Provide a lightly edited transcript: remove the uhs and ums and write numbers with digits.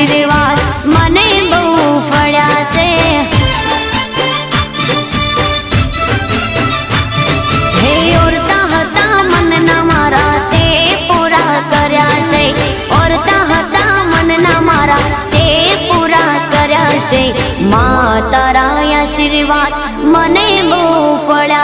આશીર્વાદ મને બહુ ફળ્યા છે। હે ઓરતા હતા મનના મારા તે પૂરા કર્યા છે। ઓરતા હતા મનના મારા તે પૂરા કર્યા છે। મા તારા આશીર્વાદ મને બહુ ફળ્યા